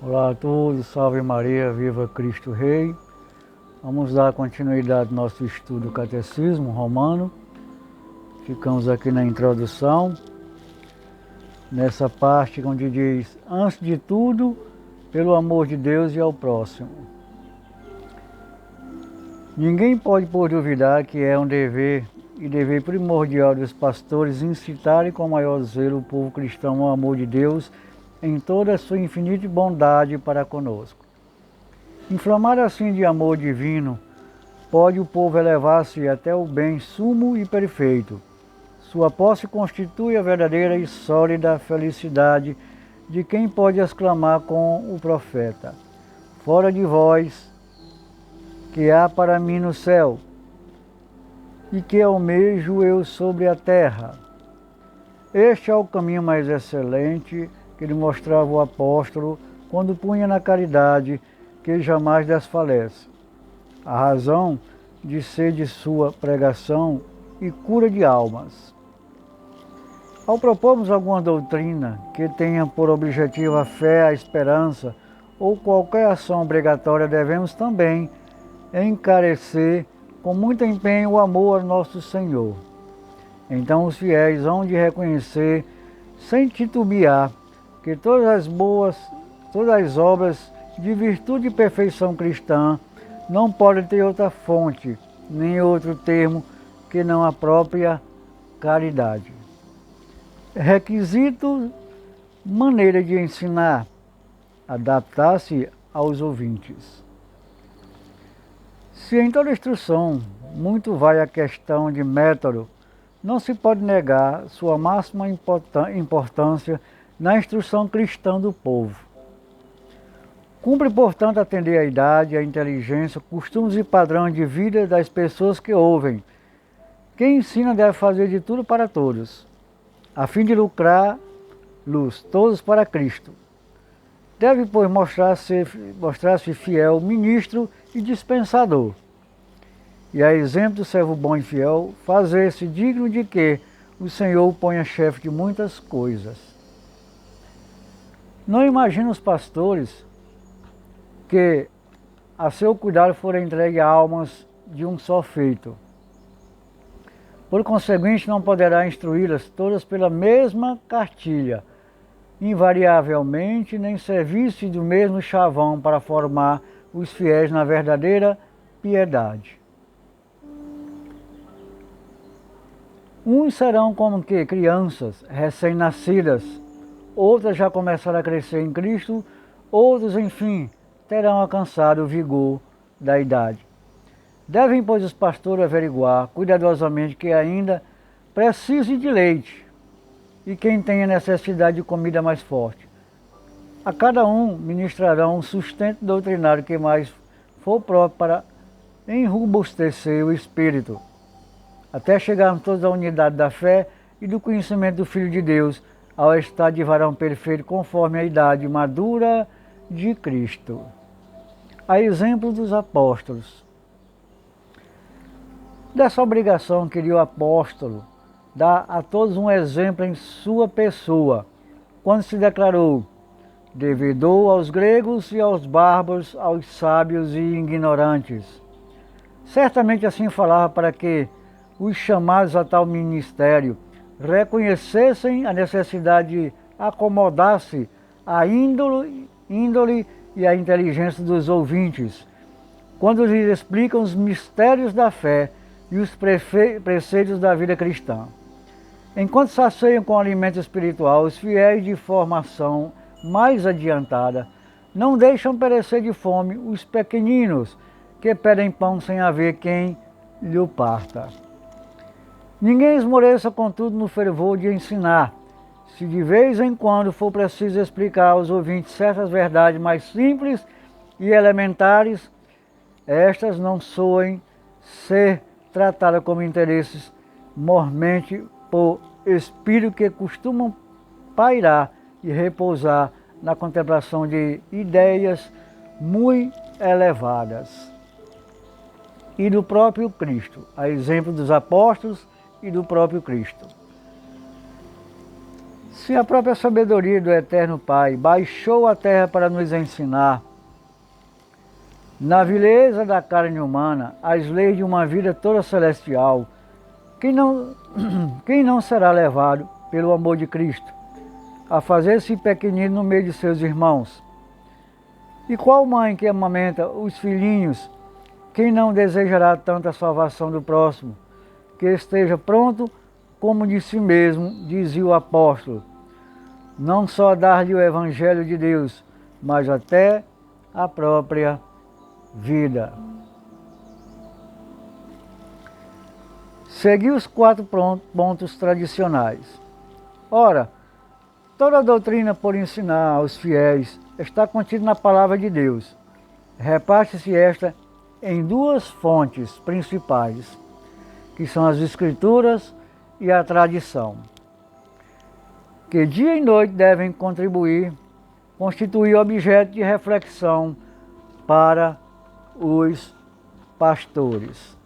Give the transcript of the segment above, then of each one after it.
Olá a todos, salve Maria, viva Cristo Rei. Vamos dar continuidade ao nosso estudo do Catecismo Romano. Ficamos aqui na introdução, nessa parte onde diz: antes de tudo, pelo amor de Deus e ao próximo. Ninguém pode por duvidar que é um dever e dever primordial dos pastores incitarem com maior zelo o povo cristão ao amor de Deus em toda a sua infinita bondade para conosco. Inflamado assim de amor divino, pode o povo elevar-se até o bem sumo e perfeito. Sua posse constitui a verdadeira e sólida felicidade de quem pode exclamar com o profeta: fora de vós, que há para mim no céu, e que almejo eu sobre a terra. Este é o caminho mais excelente que lhe mostrava o apóstolo quando punha na caridade que jamais desfalece, a razão de ser de sua pregação e cura de almas. Ao propormos alguma doutrina que tenha por objetivo a fé, a esperança ou qualquer ação obrigatória, devemos também encarecer com muito empenho o amor ao nosso Senhor. Então os fiéis hão de reconhecer, sem titubear, que todas as obras de virtude e perfeição cristã não podem ter outra fonte, nem outro termo, que não a própria caridade. Requisito, maneira de ensinar, adaptar-se aos ouvintes. Se em toda instrução muito vai a questão de método, não se pode negar sua máxima importância na instrução cristã do povo. Cumpre, portanto, atender à idade, à inteligência, costumes e padrões de vida das pessoas que ouvem. Quem ensina deve fazer de tudo para todos, a fim de lucrar-los todos para Cristo. Deve, pois, mostrar-se fiel ministro e dispensador. E a exemplo do servo bom e fiel, fazer-se digno de que o Senhor o ponha chefe de muitas coisas. Não imagina os pastores que a seu cuidado foram entregues almas de um só feito. Por conseguinte, não poderá instruí-las todas pela mesma cartilha, invariavelmente, nem servir-se do mesmo chavão para formar os fiéis na verdadeira piedade. Uns serão como que crianças recém-nascidas, outras já começaram a crescer em Cristo, outros, enfim, terão alcançado o vigor da idade. Devem, pois, os pastores averiguar cuidadosamente que ainda precise de leite e quem tenha necessidade de comida mais forte. A cada um ministrarão um sustento doutrinário que mais for próprio para enrobustecer o espírito, até chegarmos todos à unidade da fé e do conhecimento do Filho de Deus, ao estado de varão perfeito conforme a idade madura de Cristo. A exemplo dos apóstolos. Dessa obrigação queria o apóstolo dar a todos um exemplo em sua pessoa, quando se declarou: devedor aos gregos e aos bárbaros, aos sábios e ignorantes. Certamente assim falava para que os chamados a tal ministério reconhecessem a necessidade de acomodar-se à índole e à inteligência dos ouvintes, quando lhes explicam os mistérios da fé e os preceitos da vida cristã. Enquanto saceiam com alimento espiritual, os fiéis de formação mais adiantada não deixam perecer de fome os pequeninos que pedem pão sem haver quem lhe o parta. Ninguém esmoreça, contudo, no fervor de ensinar, se de vez em quando for preciso explicar aos ouvintes certas verdades mais simples e elementares, estas não soem ser tratadas como interesses mormente por espírito que costumam pairar e repousar na contemplação de ideias muito elevadas. E do próprio Cristo, a exemplo dos apóstolos e do próprio Cristo. Se a própria sabedoria do Eterno Pai baixou a terra para nos ensinar, na vileza da carne humana, as leis de uma vida toda celestial, quem não será levado pelo amor de Cristo a fazer-se pequenino no meio de seus irmãos? E qual mãe que amamenta os filhinhos, quem não desejará tanta salvação do próximo, que esteja pronto como de si mesmo, dizia o apóstolo, não só dar-lhe o Evangelho de Deus, mas até a própria vida. Segui os 4 pontos tradicionais. Ora, toda a doutrina por ensinar aos fiéis está contida na Palavra de Deus. Reparte-se esta em 2 fontes principais, que são as Escrituras e a tradição, que dia e noite devem constituir objeto de reflexão para os pastores.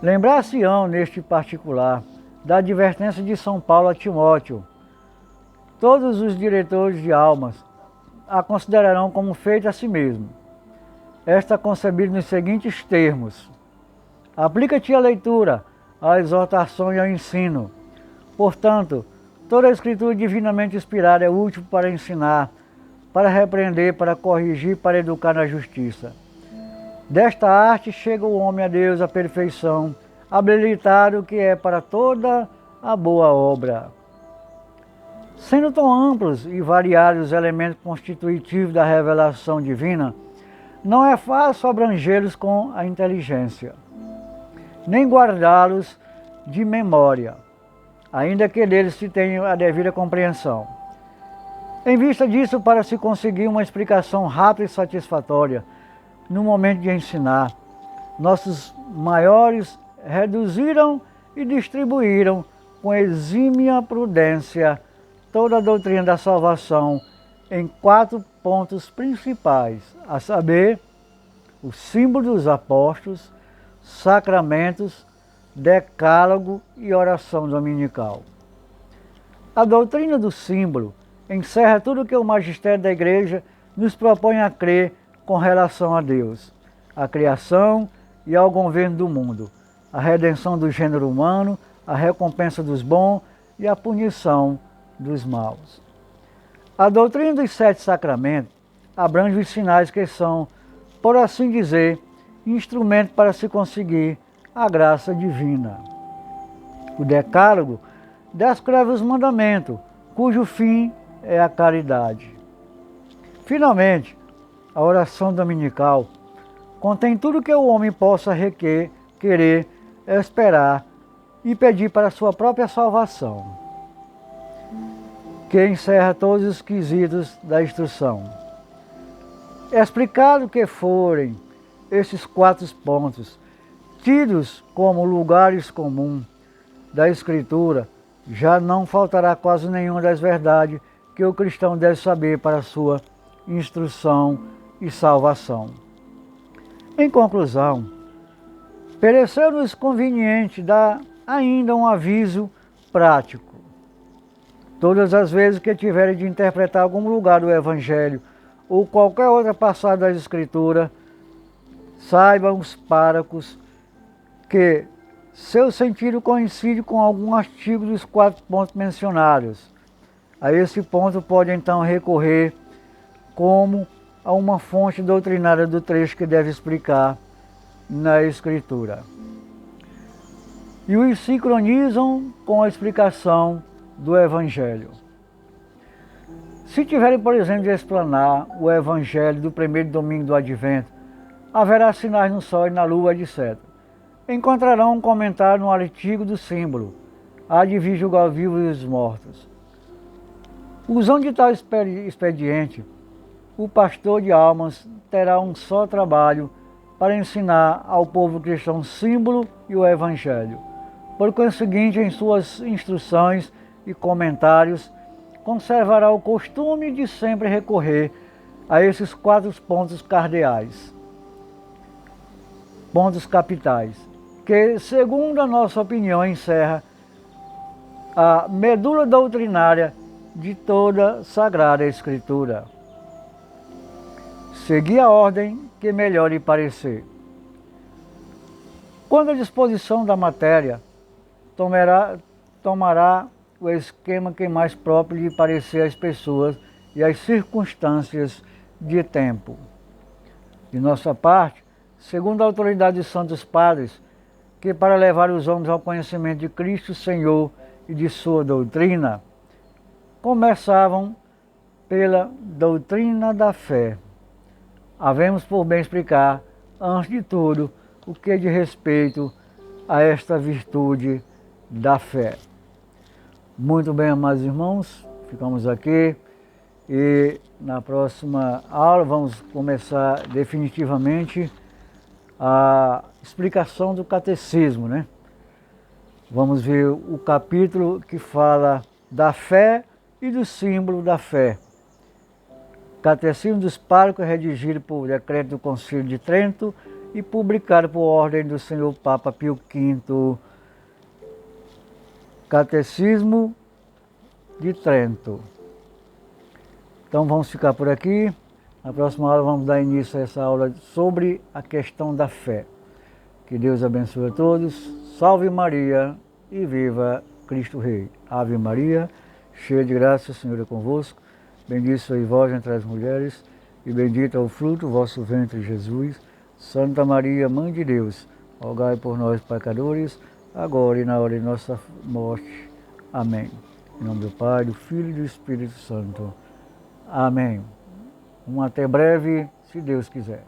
Lembrar-se-ão, neste particular, da advertência de São Paulo a Timóteo. Todos os diretores de almas a considerarão como feita a si mesmo. Esta concebida nos seguintes termos: aplica-te à leitura, à exortação e ao ensino. Portanto, toda a Escritura divinamente inspirada é útil para ensinar, para repreender, para corrigir, para educar na justiça. Desta arte chega o homem a Deus, à perfeição, habilitado que é para toda a boa obra. Sendo tão amplos e variados os elementos constitutivos da revelação divina, não é fácil abrangê-los com a inteligência, nem guardá-los de memória, ainda que deles se tenha a devida compreensão. Em vista disso, para se conseguir uma explicação rápida e satisfatória no momento de ensinar, nossos maiores reduziram e distribuíram com exímia prudência toda a doutrina da salvação em 4 pontos principais, a saber, o símbolo dos apóstolos, sacramentos, decálogo e oração dominical. A doutrina do símbolo encerra tudo o que o magistério da Igreja nos propõe a crer com relação a Deus, a criação e ao governo do mundo, a redenção do gênero humano, a recompensa dos bons e a punição dos maus. A doutrina dos 7 sacramentos abrange os sinais que são, por assim dizer, instrumento para se conseguir a graça divina. O decálogo descreve os mandamentos, cujo fim é a caridade. Finalmente, a oração dominical contém tudo que o homem possa querer, esperar e pedir para a sua própria salvação, que encerra todos os quesitos da instrução. Explicado que forem esses 4 pontos, tidos como lugares comuns da Escritura, já não faltará quase nenhuma das verdades que o cristão deve saber para a sua instrução e salvação. Em conclusão, pareceu-nos conveniente dar ainda um aviso prático. Todas as vezes que tiverem de interpretar algum lugar do Evangelho ou qualquer outra passagem da Escritura, saibam os párocos que seu sentido coincide com algum artigo dos 4 pontos mencionados. A esse ponto pode então recorrer como a uma fonte doutrinária do trecho que deve explicar na Escritura. E os sincronizam com a explicação do Evangelho. Se tiverem, por exemplo, de explanar o Evangelho do primeiro domingo do Advento, haverá sinais no sol e na lua, etc. Encontrarão um comentário no artigo do símbolo, há de vir julgar vivos e os mortos. Usando de tal expediente, o pastor de almas terá um só trabalho para ensinar ao povo cristão o símbolo e o Evangelho. Por conseguinte, em suas instruções e comentários, conservará o costume de sempre recorrer a esses 4 pontos cardeais, pontos capitais, que, segundo a nossa opinião, encerra a medula doutrinária de toda Sagrada Escritura. Segui a ordem que melhor lhe parecer. Quando a disposição da matéria tomará o esquema que mais próprio lhe parecer às pessoas e às circunstâncias de tempo. De nossa parte, segundo a autoridade dos Santos Padres, que para levar os homens ao conhecimento de Cristo Senhor e de sua doutrina, começavam pela doutrina da fé. Havemos por bem explicar, antes de tudo, o que diz respeito a esta virtude da fé. Muito bem, amados irmãos, ficamos aqui e na próxima aula vamos começar definitivamente a explicação do catecismo, né? Vamos ver o capítulo que fala da fé e do símbolo da fé. Catecismo dos Párocos, redigido por decreto do Concílio de Trento e publicado por ordem do Senhor Papa Pio V. Catecismo de Trento. Então vamos ficar por aqui. Na próxima aula vamos dar início a essa aula sobre a questão da fé. Que Deus abençoe a todos. Salve Maria e viva Cristo Rei. Ave Maria, cheia de graça, o Senhor é convosco. Bendita sois vós entre as mulheres, e bendito é o fruto do vosso ventre, Jesus. Santa Maria, Mãe de Deus, rogai por nós, pecadores, agora e na hora de nossa morte. Amém. Em nome do Pai, do Filho e do Espírito Santo. Amém. Até breve, se Deus quiser.